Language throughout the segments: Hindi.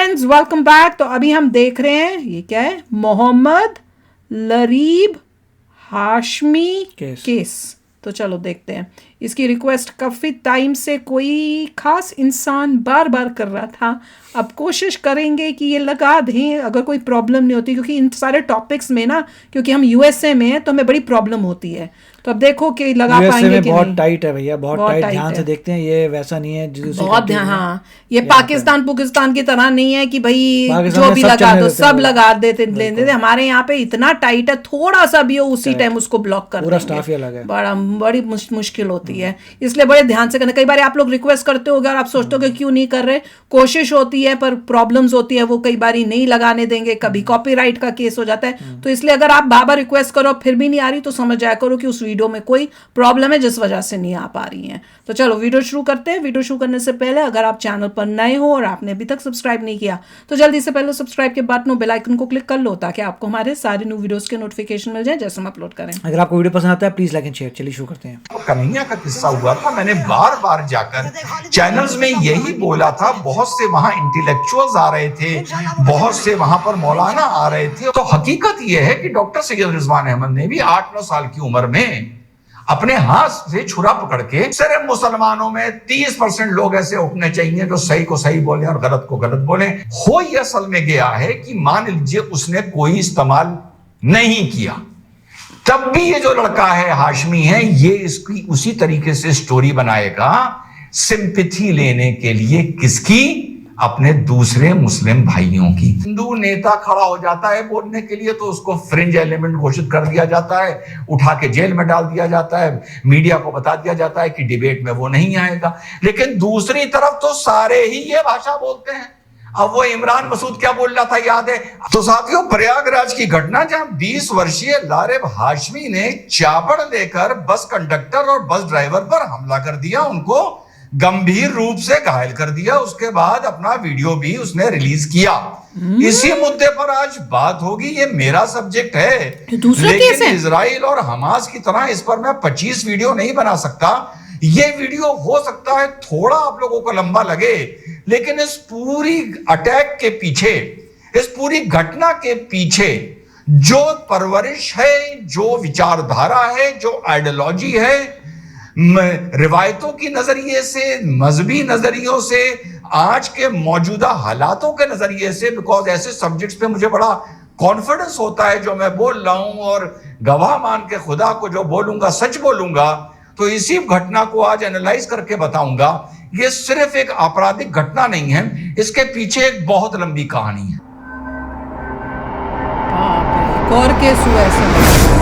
Friends, welcome back. तो अभी हम देख रहे हैं ये क्या है, मोहम्मद लरीब हाशमी केस। तो चलो देखते हैं। इसकी रिक्वेस्ट काफ़ी टाइम से कोई खास इंसान बार बार कर रहा था। अब कोशिश करेंगे कि ये लगा दें अगर कोई प्रॉब्लम नहीं होती, क्योंकि इन सारे टॉपिक्स में ना, क्योंकि हम यूएसए में हैं तो हमें बड़ी प्रॉब्लम होती है। तो अब देखो कि लगा पाएंगे कि बहुत नहीं। टाइट है भैया, बहुत टाइट। ध्यान है। से देखते हैं, ये वैसा नहीं है बहुत ध्यान। हाँ, ये पाकिस्तान की तरह नहीं है कि भाई पाकिस्तान जो में भी सब लगा चलने दो, देते हैं सब वो। लगा देते लेते थे। हमारे यहाँ पे इतना टाइट है, थोड़ा सा भी हो उसी टाइम उसको ब्लॉक कर पूरा देंगे। स्टाफ ही अलग है। बड़ी मुश्किल होती है, इसलिए बड़े ध्यान से करना। कई बार आप लोग रिक्वेस्ट करते होगे और आप सोचते हो क्यों नहीं कर रहे। कोशिश होती है पर प्रॉब्लम्स होती है, वो कई बार नहीं लगाने देंगे, कभी कॉपीराइट का केस हो जाता है। तो इसलिए अगर आप बार बार रिक्वेस्ट करो फिर भी नहीं आ रही तो समझ जाया करो कि उस वीडियो में कोई प्रॉब्लम है जिस वजह से नहीं आ पा रही हैं। तो चलो वीडियो शुरू करते हैं। वीडियो शुरू करने से पहले अगर आप चैनल पर नए हो और आपने अभी तक सब्सक्राइब नहीं किया तो जल्दी से पहले सब्सक्राइब के बटन और बेल आइकन को क्लिक कर लो, ताकि आपको हमारे सारे न्यू वीडियोस के नोटिफिकेशन मिल जाए जैसे हम अपलोड करें। अगर आपको वीडियो पसंद आता है प्लीज लाइक एंड शेयर। चलिए शुरू करते हैं। कन्हैया का किस्सा हुआ था। मैंने बार बार जाकर चैनल्स में यही बोला था। बहुत से वहां इंटेलेक्चुअल्स आ रहे थे, बहुत से वहां पर मौलाना आ रहे थे। तो हकीकत यह है कि डॉक्टर सैयद रिजवान अहमद ने भी 8-9 साल की उम्र में अपने हाथ से छुरा पकड़ के, सिर्फ मुसलमानों में 30% लोग ऐसे उठने चाहिए जो सही को सही बोले और गलत को गलत बोले। हो यह असल में गया है कि मान लीजिए उसने कोई इस्तेमाल नहीं किया, तब भी ये जो लड़का है हाशमी है, ये इसकी उसी तरीके से स्टोरी बनाएगा सिंपैथी लेने के लिए। किसकी? अपने दूसरे मुस्लिम भाइयों की। हिंदू नेता खड़ा हो जाता है बोलने के लिए तो उसको फ्रिंज एलिमेंट घोषित कर दिया जाता है, उठा के जेल में डाल दिया जाता है, मीडिया को बता दिया जाता है कि डिबेट में वो नहीं आएगा। लेकिन दूसरी तरफ तो सारे ही ये भाषा बोलते हैं। अब वो इमरान मसूद क्या बोल रहा था याद है? तो साथियों, प्रयागराज की घटना जहां 20 वर्षीय लारेब हाशमी ने चापड़ लेकर बस कंडक्टर और बस ड्राइवर पर हमला कर दिया, उनको गंभीर रूप से घायल कर दिया। उसके बाद अपना वीडियो भी उसने रिलीज किया। इसी मुद्दे पर आज बात होगी। ये मेरा सब्जेक्ट है, लेकिन इजराइल और हमास की तरह इस पर मैं 25 वीडियो नहीं बना सकता। ये वीडियो हो सकता है थोड़ा आप लोगों को लंबा लगे, लेकिन इस पूरी अटैक के पीछे, इस पूरी घटना के पीछे जो परवरिश है, जो विचारधारा है, जो आइडियोलॉजी है, रिवायतों की नजरिए से, मजहबी नजरियों से, आज के मौजूदा हालातों के नजरिए से, बिकॉज ऐसे सब्जेक्ट्स पे मुझे बड़ा कॉन्फिडेंस होता है जो मैं बोल रहा हूं, और गवाह मान के खुदा को जो बोलूंगा सच बोलूंगा। तो इसी घटना को आज एनालाइज करके बताऊंगा। ये सिर्फ एक आपराधिक घटना नहीं है, इसके पीछे एक बहुत लंबी कहानी है। और केस हुआ ऐसे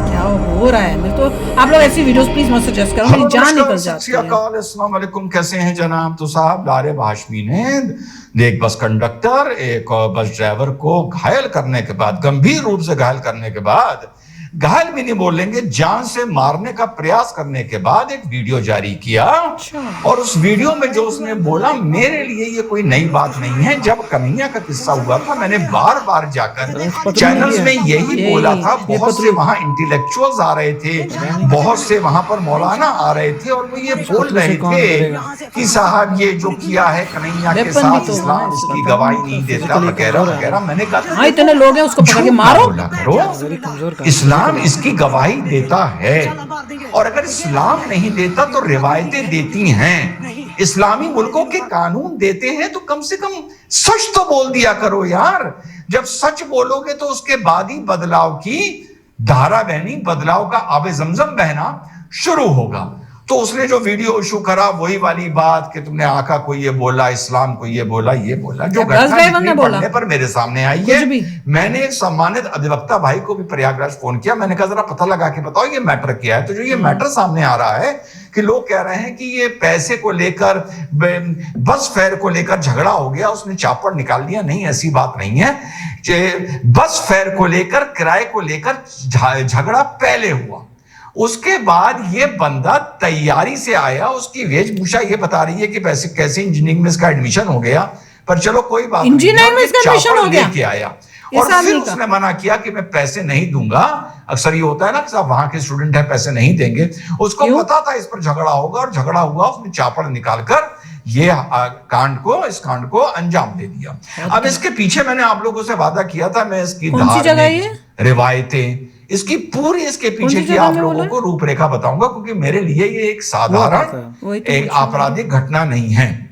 क्या हो रहा है? मैं तो आप लोग ऐसी वीडियोस प्लीज मत सजेस्ट करो, मेरी जान निकल जाती है। अस्सलाम वालेकुम, कैसे हैं जनाब? तो साहब, लारेब हाशमी ने एक बस कंडक्टर, एक बस ड्राइवर को घायल करने के बाद, गंभीर रूप से घायल करने के बाद, घायल भी नहीं बोलेंगे, जान से मारने का प्रयास करने के बाद एक वीडियो जारी किया। और उस वीडियो में जो उसने बोला, मेरे लिए ये कोई नई बात नहीं है। जब कन्हैया का किस्सा हुआ था, मैंने बार बार जाकर चैनल्स में यही बोला था। बहुत से वहां इंटेलेक्चुअल्स आ रहे थे, बहुत से वहां पर मौलाना आ रहे थे, और वो ये बोल रहे थे कि साहब ये जो किया है कन्हैया के साथ, इस्लाम इसकी गवाही नहीं देता, वगैरह वगैरह। मैंने कहा इतने लोग हैं, उसको पकड़ के मारो। इस्लाम इसकी गवाही देता है, और अगर इस्लाम नहीं देता तो रिवायतें देती हैं, इस्लामी मुल्कों के कानून देते हैं। तो कम से कम सच तो बोल दिया करो यार। जब सच बोलोगे तो उसके बाद ही बदलाव की धारा बहनी, बदलाव का आबे जमजम बहना शुरू होगा। तो उसने जो वीडियो इशू करा, वही वाली बात कि तुमने आका को ये बोला, इस्लाम को ये बोला, जो घटना पढ़ने पर मेरे सामने आई है। मैंने एक सम्मानित अधिवक्ता भाई को भी प्रयागराज फोन किया। मैंने कहा जरा पता लगा के बताओ ये मैटर क्या है। तो जो ये मैटर सामने आ रहा है कि लोग कह रहे हैं कि ये पैसे को लेकर, बस फेयर को लेकर झगड़ा हो गया, उसने चापड़ निकाल दिया। नहीं, ऐसी बात नहीं है। बस फेयर को लेकर, किराए को लेकर झगड़ा पहले हुआ, उसके बाद ये बंदा तैयारी से आया, उसकी वेशभूषा ये बता रही है कि पैसे कैसे इंजीनियरिंग में इसका एडमिशन हो गया, पर चलो कोई बात नहीं, इंजीनियरिंग में इसका एडमिशन हो गया लेके आया। और फिर उसने मना किया कि मैं पैसे नहीं दूंगा। अक्सर ये होता है ना कि साहब वहां के स्टूडेंट है, पैसे नहीं देंगे। उसको पता था इस पर झगड़ा होगा, और झगड़ा हुआ, उसने चापड़ निकालकर ये इस कांड को अंजाम दे दिया। अब इसके पीछे मैंने आप लोगों से वादा किया था, मैं इसकी कौन सी जगह है ये? रिवायतें, इसकी पूरी इसके कौन पीछे सी की जगह आप में लोगों बोला? को रूपरेखा बताऊंगा, क्योंकि मेरे लिए ये एक साधारण वही तो एक पूछा आपराधिक घटना नहीं है।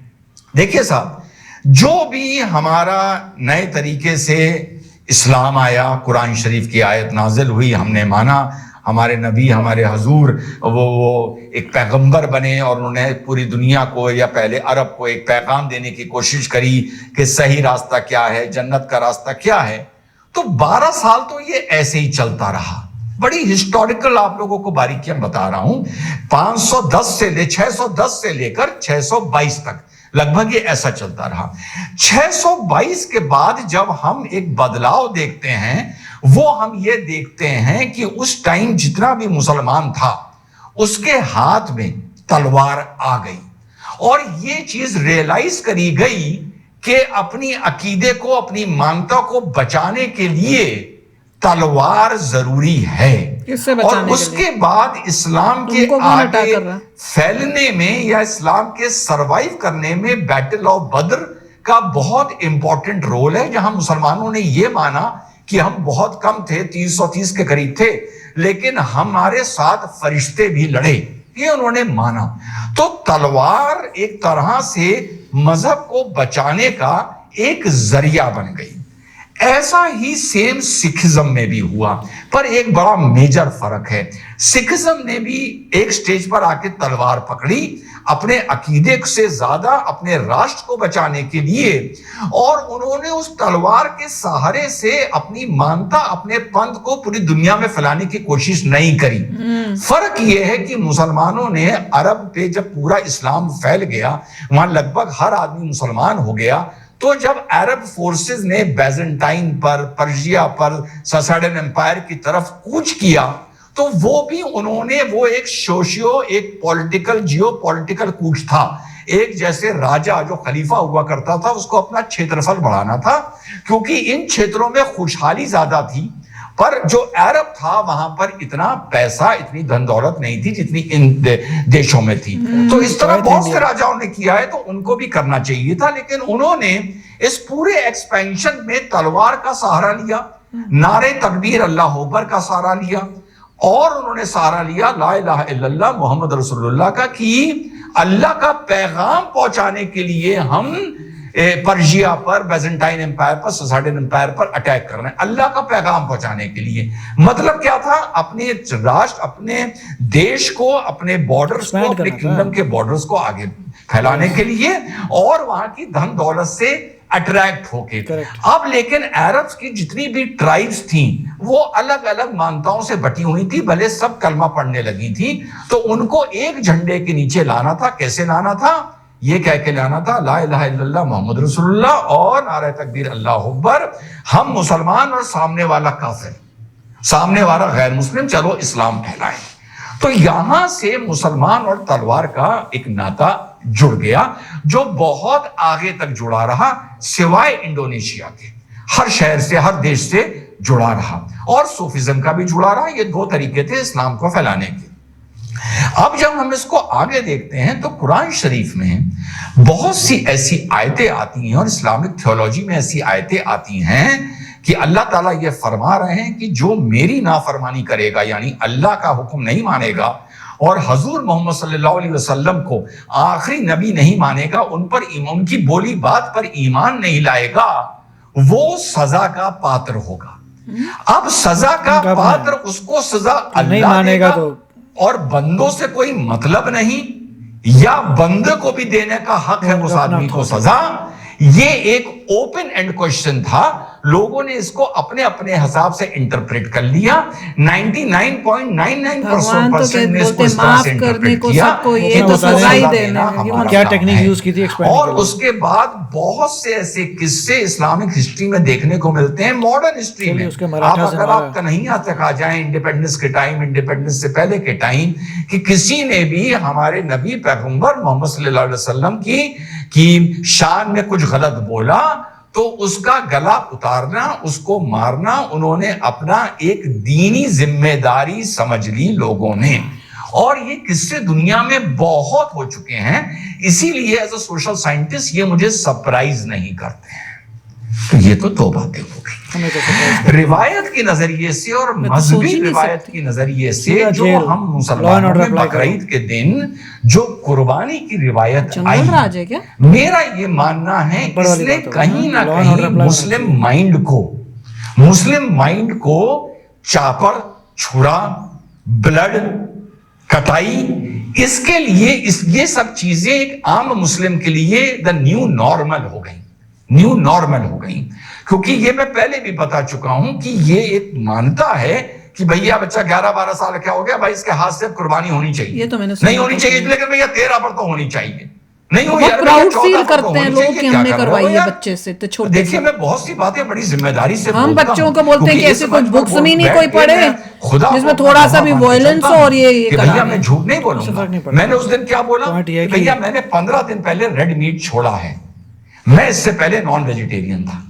देखिए साहब, जो भी हमारा नए तरीके से इस्लाम आया, कुरान शरीफ की आयत नाजिल हुई, हमने माना, हमारे नबी हमारे हजूर वो एक पैगंबर बने और उन्होंने पूरी दुनिया को या पहले अरब को एक पैगाम देने की कोशिश करी कि सही रास्ता क्या है, जन्नत का रास्ता क्या है। तो 12 साल तो ये ऐसे ही चलता रहा। बड़ी हिस्टोरिकल आप लोगों को बारीकियां बता रहा हूं। 610 से लेकर 622 तक लगभग ये ऐसा चलता रहा। 622 के बाद जब हम एक बदलाव देखते हैं, वो हम ये देखते हैं कि उस टाइम जितना भी मुसलमान था उसके हाथ में तलवार आ गई, और ये चीज रियलाइज करी गई कि अपनी अकीदे को, अपनी मान्यता को बचाने के लिए तलवार जरूरी है। किससे बचाने और के उसके बाद इस्लाम के तुमको कौन अटैक आगे कर रहा है? फैलने में या इस्लाम के सरवाइव करने में बैटल ऑफ बद्र का बहुत इंपॉर्टेंट रोल है, जहां मुसलमानों ने यह माना कि हम बहुत कम थे, 330 के करीब थे, लेकिन हमारे साथ फरिश्ते भी लड़े, ये उन्होंने माना। तो तलवार एक तरह से मजहब को बचाने का एक जरिया बन गई। ऐसा ही सेम सिखिज्म में भी हुआ, पर एक बड़ा मेजर फर्क है। सिखिज्म ने भी एक स्टेज पर आके तलवार पकड़ी अपने अकीदे से ज्यादा अपने राष्ट्र को बचाने के लिए, और उन्होंने उस तलवार के सहारे से अपनी मानता, अपने पंथ को पूरी दुनिया में फैलाने की कोशिश नहीं करी। फर्क यह है कि मुसलमानों ने अरब पे जब पूरा इस्लाम फैल गया, वहां लगभग हर आदमी मुसलमान हो गया, तो जब अरब फोर्सेस ने बैजेंटाइन पर, पर्शिया पर, ससानियन एम्पायर की तरफ कूच किया, तो वो भी उन्होंने वो एक पॉलिटिकल, जियो पॉलिटिकल कूच था। एक जैसे राजा जो खलीफा हुआ करता था, उसको अपना क्षेत्रफल बढ़ाना था, क्योंकि इन क्षेत्रों में खुशहाली ज्यादा थी, पर जो अरब था वहां पर इतना पैसा, इतनी धन दौलत नहीं थी जितनी इन देशों में थी। तो इस तरह बहुत से राजाओं ने किया है, तो उनको भी करना चाहिए था, लेकिन उन्होंने इस पूरे एक्सपेंशन में तलवार का सहारा लिया, नारे तकबीर अल्लाह अकबर का सहारा लिया, और उन्होंने सहारा लिया ला इलाहा इल्लल्लाह मुहम्मद रसूलुल्लाह का, कि अल्लाह का पैगाम पहुंचाने के लिए हम पर्शिया पर, बैजेंटाइन एम्पायर पर, ससानियन एम्पायर पर अटैक कर रहे हैं, अल्लाह का पैगाम पहुंचाने के लिए। मतलब क्या था? अपने राष्ट्र, अपने देश को, अपने बॉर्डर्स को, अपने किंगडम के बॉर्डर्स को आगे फैलाने के लिए, और वहां की धन दौलत से अट्रैक्ट होके। अब लेकिन अरब्स की जितनी भी ट्राइब्स थी वो अलग अलग मान्यताओं से बटी हुई थी, भले सब कलमा पढ़ने लगी थी, तो उनको एक झंडे के नीचे लाना था। कैसे लाना था? ये कह के लाना था ला इलाहा इल्लल्लाह मुहम्मद रसूलुल्लाह और नारे तकबीर अल्लाह अकबर। हम मुसलमान और सामने वाला काफिर, सामने वाला गैर मुस्लिम, चलो इस्लाम फैलाएं। तो यहां से मुसलमान और तलवार का एक नाता जुड़ गया, जो बहुत आगे तक जुड़ा रहा, सिवाय इंडोनेशिया के। हर शहर से, हर देश से जुड़ा रहा, और सूफिज्म का भी जुड़ा रहा। ये दो तरीके थे इस्लाम को फैलाने के। अब जब हम इसको आगे देखते हैं तो कुरान शरीफ में बहुत सी ऐसी आयतें आती हैं, और इस्लामिक थियोलॉजी में ऐसी आयतें आती हैं कि अल्लाह ताला ये फरमा रहे हैं कि जो मेरी नाफरमानी करेगा, यानी अल्लाह का हुक्म नहीं मानेगा और हजूर मोहम्मद सल्लल्लाहु अलैहि वसल्लम को आखिरी नबी नहीं मानेगा, उन पर उनकी बोली बात पर ईमान नहीं लाएगा, वो सजा का पात्र होगा। अब सजा का पात्र उसको सजा अल्लाह मानेगा तो, और बंदों से कोई मतलब नहीं, या बंदे को भी देने का हक है उस आदमी को सजा। ये एक ओपन एंड क्वेश्चन था। लोगों ने इसको अपने अपने हिसाब से इंटरप्रेट कर लिया। 99.99% ने इसको इस तरह से इंटरप्रेट किया। ये तो सजा ही देना, क्या टेक्निक यूज की थी? और उसके बाद बहुत से ऐसे किस्से इस्लामिक हिस्ट्री में देखने को मिलते हैं, मॉडर्न हिस्ट्री में। आप अगर आप कन्हैया तक आ जाएं, इंडिपेंडेंस के टाइम, इंडिपेंडेंस से पहले के टाइम, कि किसी ने भी हमारे नबी पैगंबर मोहम्मद सल्लल्लाहु अलैहि वसल्लम की शान में कुछ गलत बोला तो उसका गला उतारना, उसको मारना, उन्होंने अपना एक दीनी जिम्मेदारी समझ ली लोगों ने। और ये किस्से दुनिया में बहुत हो चुके हैं, इसीलिए एज अ सोशल साइंटिस्ट ये मुझे सरप्राइज नहीं करते हैं। तो ये तो दो बातें हो गई रिवायत के नजरिए से और मजहबी रिवायत के नजरिए से। जो हम मुसलमानों में बकरीद के दिन जो कुर्बानी की रिवायत आई, राज है क्या? मेरा ये मानना है इसने कहीं ना कहीं मुस्लिम माइंड को चापर, छुरा, ब्लड, कटाई, इसके लिए ये सब चीजें एक आम मुस्लिम के लिए द न्यू नॉर्मल हो गई। क्योंकि ये मैं पहले भी बता चुका हूं कि ये एक मानता है कि भैया बच्चा 11-12 साल क्या हो गया भाई, इसके हाथ से कुर्बानी होनी चाहिए। ये तो मैंने नहीं होनी चाहिए, लेकिन भैया 13 पर तो होनी चाहिए। नहीं हो यार, प्राउड फील करते हैं लोग कि हमने करवाई है बच्चे से। तो छोटे देखिए, मैं बहुत सी बातें बड़ी जिम्मेदारी से हम बच्चों को बोलते हैं कि ऐसे कोई बुक्स में नहीं कोई पढ़े जिसमें थोड़ा सा भी वायलेंस हो और ये भैया मैं झूठ नहीं बोलूंगा। मैंने उस दिन क्या बोला, भैया मैंने 15 दिन पहले रेड मीट छोड़ा है, मैं इससे पहले नॉन वेजिटेरियन था।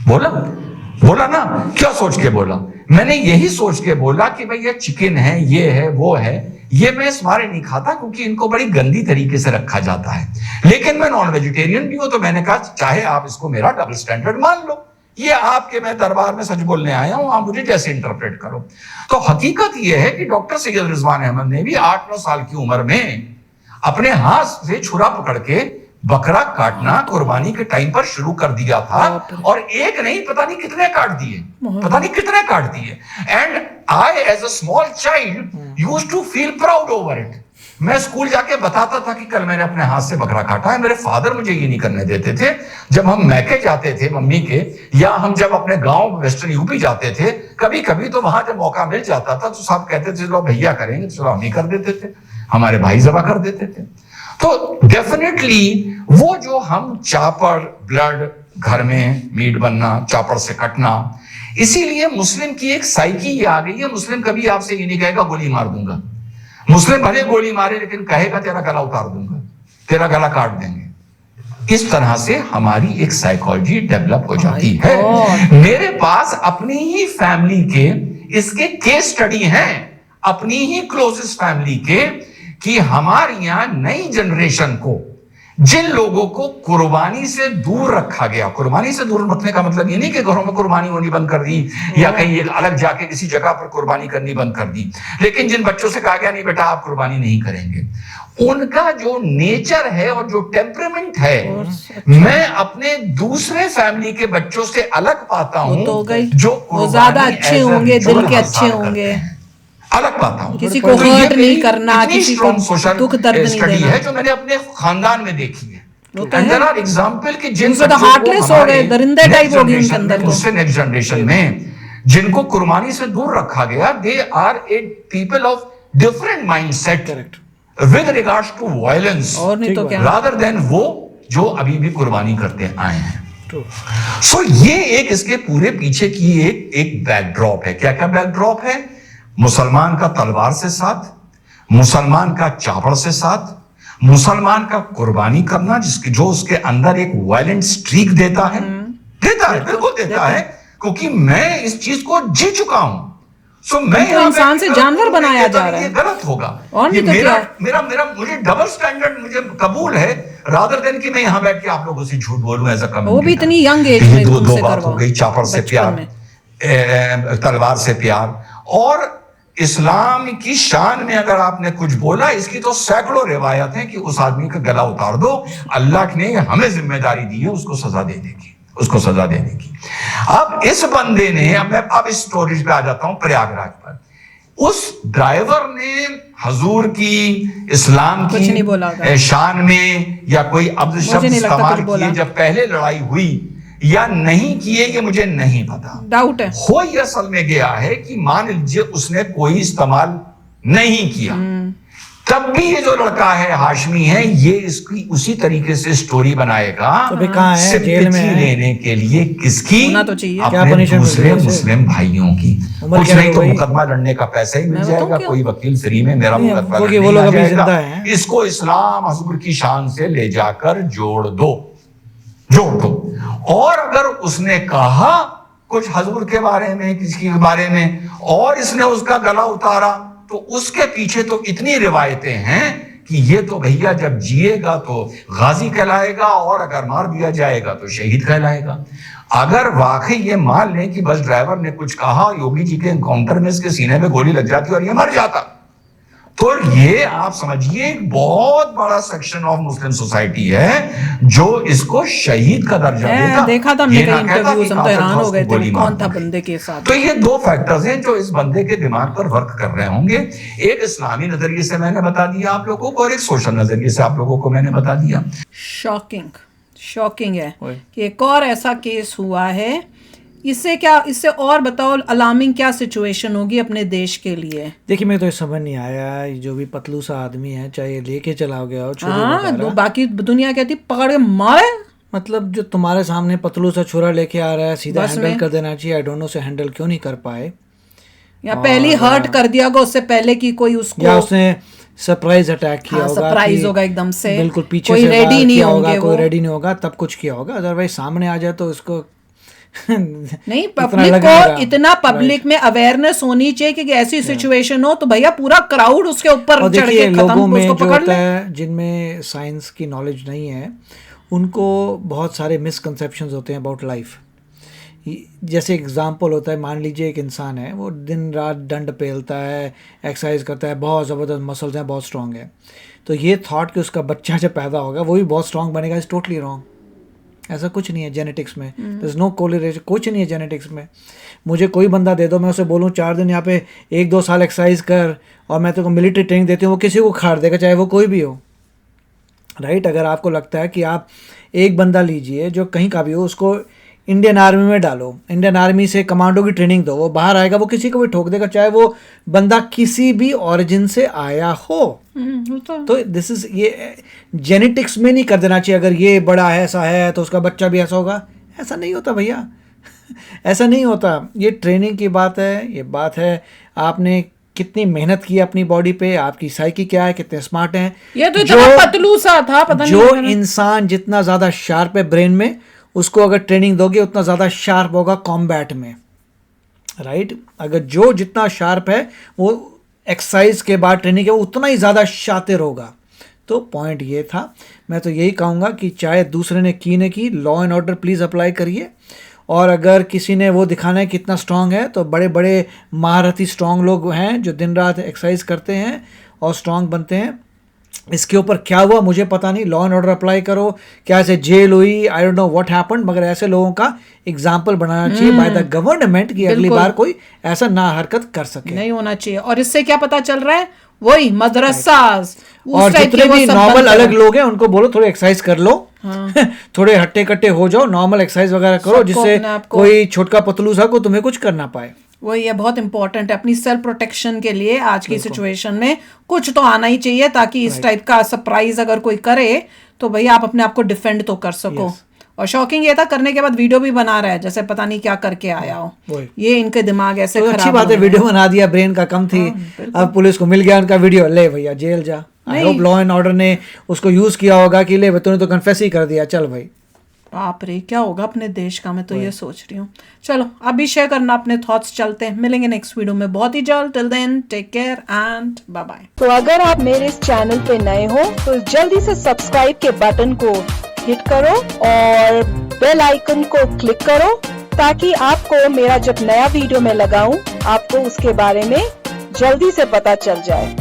बोला ना, क्या सोच के बोला? मैंने यही सोच के बोला कि भाई ये चिकन है, ये है, वो है, ये मैं इस मारे नहीं खाता क्योंकि इनको बड़ी गंदी तरीके से रखा जाता है। लेकिन मैं नॉन वेजिटेरियन भी हूं, तो मैंने कहा चाहे आप इसको मेरा डबल स्टैंडर्ड मान लो, ये आपके मैं दरबार में सच बोलने आया हूं, आप मुझे जैसे इंटरप्रेट करो। तो हकीकत यह है कि डॉक्टर सैयद रिजवान अहमद ने भी 8-9 साल की उम्र में अपने हाथ से छुरा पकड़ के बकरा काटना कुर्बानी के टाइम पर शुरू कर दिया था, और एक नहीं पता नहीं कितने काट दिए। And I as a small child used to feel proud over it. मैं स्कूल जाके बताता था कि कल मैंने अपने हाथ से बकरा काटा है। मेरे फादर मुझे ये नहीं करने देते थे। जब हम मैके जाते थे मम्मी के, या हम जब अपने गांव वेस्टर्न यूपी जाते थे कभी कभी, तो वहां जब मौका मिल जाता था तो सब कहते थे चलो भैया करेंगे, चलो हम ही कर देते थे, हमारे भाई जबा कर देते थे। तो डेफिनेटली वो जो हम चापर, ब्लड, घर में मीट बनना, चापर से कटना, इसीलिए मुस्लिम की एक साइकी ये आ गई है। मुस्लिम कभी आपसे ये नहीं कहेगा गोली मार दूंगा। मुस्लिम भले गोली मारे लेकिन कहेगा तेरा गला उतार दूंगा, तेरा गला काट देंगे। इस तरह से हमारी एक साइकोलॉजी डेवलप हो जाती है। मेरे पास अपनी ही फैमिली के इसके केस स्टडी हैं, अपनी ही क्लोजेस्ट फैमिली के, कि हमारे यहां नई जनरेशन को, जिन लोगों को कुर्बानी से दूर रखा गया, कुर्बानी से दूर रखने का मतलब ये नहीं कि घरों में कुर्बानी होनी बंद कर दी या कहीं एक अलग जाके किसी जगह पर कुर्बानी करनी बंद कर दी, लेकिन जिन बच्चों से कहा गया नहीं बेटा आप कुर्बानी नहीं करेंगे, उनका जो नेचर है और जो टेम्परामेंट है, मैं अपने दूसरे फैमिली के बच्चों से अलग पाता हूं, जो ज्यादा अच्छे होंगे, दिल के अच्छे होंगे, अलग पाता हूं। किसी को हर्ट नहीं करना, किसी को दुख दर्द नहीं देना है, जो मैंने अपने खानदान में देखी है। देयर आर एग्जांपल कि जिन तो हार्टलेस हो गए, दरिंदे टाइप हो गए उनके अंदर, उससे नेक्स्ट जनरेशन में जिनको कुर्बानी से दूर रखा गया, they are a people of different mindset with regards to violence, और नहीं तो क्या, रादर देन वो जो अभी भी कुर्बानी करते आए हैं। सो ये एक इसके पूरे पीछे की एक बैकड्रॉप है। क्या क्या बैकड्रॉप है? मुसलमान का तलवार से साथ, मुसलमान का चापड़ से साथ, मुसलमान का कुर्बानी करना जो उसके अंदर एक वायलेंट स्ट्रीक देता है, बिल्कुल देता है, क्योंकि मैं इस चीज को जी चुका हूं। सो मैं इंसान से जानवर बनाया जा रहा है, ये गलत होगा। और ये मेरा मुझे डबल स्टैंडर्ड मुझे कबूल है, रादर देन कि मैं यहां बैठ के आप लोगों से झूठ बोलूं एज अ कम्युनिटी। वो भी इतनी यंग एज में दो बात हो गई, चापड़ से प्यार, तलवार से प्यार। और इस्लाम की शान में अगर आपने कुछ बोला, इसकी तो सैकड़ों रिवायत हैं कि उस आदमी का गला उतार दो। अल्लाह ने हमें जिम्मेदारी दी है उसको सजा देने की। अब इस बंदे ने, अब इस स्टोरीज पे आ जाता हूं, प्रयागराज पर उस ड्राइवर ने हजूर की, इस्लाम की शान में या कोई अब्द शब्द इस्तेमाल किए जब पहले लड़ाई हुई या नहीं किए, ये मुझे नहीं पता, डाउट है। हो ये असल में गया है कि मान लीजिए उसने कोई इस्तेमाल नहीं किया, तब भी ये जो लड़का है हाशमी है, ये इसकी उसी तरीके से स्टोरी बनाएगा। तो कहाँ है? जेल में है। लेने के लिए किसकी? तो चाहिए। अपने दूसरे मुस्लिम भाइयों की। कुछ नहीं तो मुकदमा लड़ने का पैसा ही मिल जाएगा, कोई वकील फ्री में मेरा मुकदमा लड़ने जाएगा। इसको इस्लाम हजूर की शान से ले जाकर जोड़ दो। और अगर उसने कहा कुछ हजूर के बारे में, किसी के बारे में, और इसने उसका गला उतारा, तो उसके पीछे तो इतनी रिवायतें हैं कि ये तो भैया जब जिएगा तो गाजी कहलाएगा और अगर मार दिया जाएगा तो शहीद कहलाएगा। अगर वाकई ये मान लें कि बस ड्राइवर ने कुछ कहा, योगी जी के एनकाउंटर में इसके सीने में गोली लग जाती और ये मर जाता, तो ये आप समझिए एक बहुत बड़ा सेक्शन ऑफ मुस्लिम सोसाइटी है जो इसको शहीद का दर्जा देता। देखा था हमने कई इंटरव्यूज, हम तो हैरान हो गए थे कौन था बंदे के साथ। तो ये दो फैक्टर्स हैं जो इस बंदे के दिमाग पर वर्क कर रहे होंगे। एक इस्लामी नजरिए से मैंने बता दिया आप लोगों को और एक सोशल नजरिए से आप लोगों को मैंने बता दिया। शॉकिंग है कि एक और ऐसा केस हुआ है। इससे और बताओ अलार्मिंग क्या सिचुएशन होगी अपने देश के लिए। देखिए मैं तो ये समझ नहीं आया, जो भी पतलू सा आदमी है चाहे लेके चला गया हो, बाकी दुनिया कहती पकड़ के मारे, मतलब जो तुम्हारे सामने पतलू सा छुरा लेके आ रहा है सीधा हैंडल कर देना चाहिए। आई डोंट नो से हैंडल क्यों नहीं कर पाए, या पहली हर्ट कर दिया होगा उससे पहले कि कोई उसको, या उसने सरप्राइज अटैक किया होगा, सरप्राइज होगा एकदम से, बिल्कुल पीछे कोई से रेडी नहीं होगा, कोई रेडी नहीं होगा तब कुछ किया होगा। अदरवाइज सामने आ जाए तो उसको नहीं, पब्लिक को इतना पब्लिक में अवेयरनेस होनी चाहिए कि ऐसी सिचुएशन हो तो भैया पूरा क्राउड उसके ऊपर चढ़ के लोगों में जो होता है जिनमें साइंस की नॉलेज नहीं है उनको बहुत सारे मिसकंसेप्शंस होते हैं अबाउट लाइफ। जैसे एग्जाम्पल होता है, मान लीजिए एक इंसान है, वो दिन रात डंड पेलता है, एक्सरसाइज करता है, बहुत ज़बरदस्त मसल्स हैं, बहुत स्ट्रांग है, तो ये थॉट कि उसका बच्चा जब पैदा होगा वो भी बहुत स्ट्रांग बनेगा इज टोटली रॉन्ग। ऐसा कुछ नहीं है जेनेटिक्स में, देयर इज नो कोरिलेशन, कुछ नहीं है जेनेटिक्स में। मुझे कोई बंदा दे दो, मैं उसे बोलूँ 4 दिन यहाँ पे 1-2 साल एक्सरसाइज कर और मैं तेरे को मिलिट्री ट्रेनिंग देती हूँ, वो किसी को खाड़ देगा, चाहे वो कोई भी हो, राइट। अगर आपको लगता है कि आप एक बंदा लीजिए जो कहीं का भी हो, उसको इंडियन आर्मी में डालो, इंडियन आर्मी से कमांडो की ट्रेनिंग दो, वो बाहर आएगा, वो किसी को भी ठोक देगा, चाहे वो बंदा किसी भी ओरिजिन से आया हो। तो दिस इज, ये जेनेटिक्स में नहीं कर देना चाहिए। अगर ये बड़ा है ऐसा है तो उसका बच्चा भी ऐसा होगा, ऐसा नहीं होता भैया ऐसा नहीं होता। ये ट्रेनिंग की बात है, ये बात है आपने कितनी मेहनत की अपनी बॉडी पे, आपकी साइकी क्या है, कितने स्मार्ट हैं। ये तो इतना पतलू सा था, पता नहीं। जो इंसान जितना ज्यादा शार्प है ब्रेन में, उसको अगर ट्रेनिंग दोगे उतना ज़्यादा शार्प होगा कॉम्बैट में, राइट। अगर जो जितना शार्प है वो एक्सरसाइज के बाद ट्रेनिंग के उतना ही ज़्यादा शातिर होगा। तो पॉइंट ये था। मैं तो यही कहूँगा कि चाहे दूसरे ने की law and order please apply करिए, और अगर किसी ने वो दिखाना है कितना स्ट्रांग है, तो बड़े बड़े महारथी स्ट्रांग लोग हैं जो दिन रात एक्सरसाइज करते हैं और स्ट्रांग बनते हैं। इसके ऊपर क्या हुआ मुझे पता नहीं, लॉ एंड ऑर्डर अप्लाई करो, क्या ऐसे जेल हुई, I don't know what happened, मगर ऐसे लोगों का एग्जाम्पल बनाना चाहिए बाय द गवर्नमेंट कि अगली बार कोई ऐसा ना हरकत कर सके। नहीं होना चाहिए। और इससे क्या पता चल रहा है, वही मदरसा और जितने भी नॉर्मल अलग लोग हैं उनको बोलो थोड़े एक्सरसाइज कर लो, थोड़े हट्टे कट्टे हो जाओ, नॉर्मल एक्सरसाइज वगैरह करो, जिससे कोई छोटका पतलू सा को तुम्हें कुछ करना पाए। वही है, बहुत इंपॉर्टेंट है अपनी सेल्फ प्रोटेक्शन के लिए। आज की सिचुएशन में कुछ तो आना ही चाहिए, ताकि इस टाइप का सरप्राइज अगर कोई करे तो भैया आप अपने आप को डिफेंड तो कर सको। और शॉकिंग ये था, करने के बाद वीडियो भी बना रहा है जैसे पता नहीं क्या करके आया हो। ये इनके दिमाग ऐसे तो अच्छी बात है, वीडियो बना दिया, ब्रेन का कम थी, अब पुलिस को मिल गया उनका वीडियो, ले भैया जेल जा। I hope law and order ने उसको यूज किया होगा कि ले तूने तो कन्फेस ही कर दिया, चल भाई। बाप रे क्या होगा अपने देश का, मैं तो ये सोच रही हूँ। चलो आप भी शेयर करना अपने थॉट्स, चलते हैं, मिलेंगे नेक्स्ट वीडियो में बहुत ही जल्द। Till then take care and bye bye. तो अगर आप मेरे इस चैनल पे नए हो तो जल्दी से सब्सक्राइब के बटन को हिट करो और बेल आइकन को क्लिक करो, ताकि आपको मेरा जब नया वीडियो मैं लगाऊं आपको उसके बारे में जल्दी से पता चल जाए।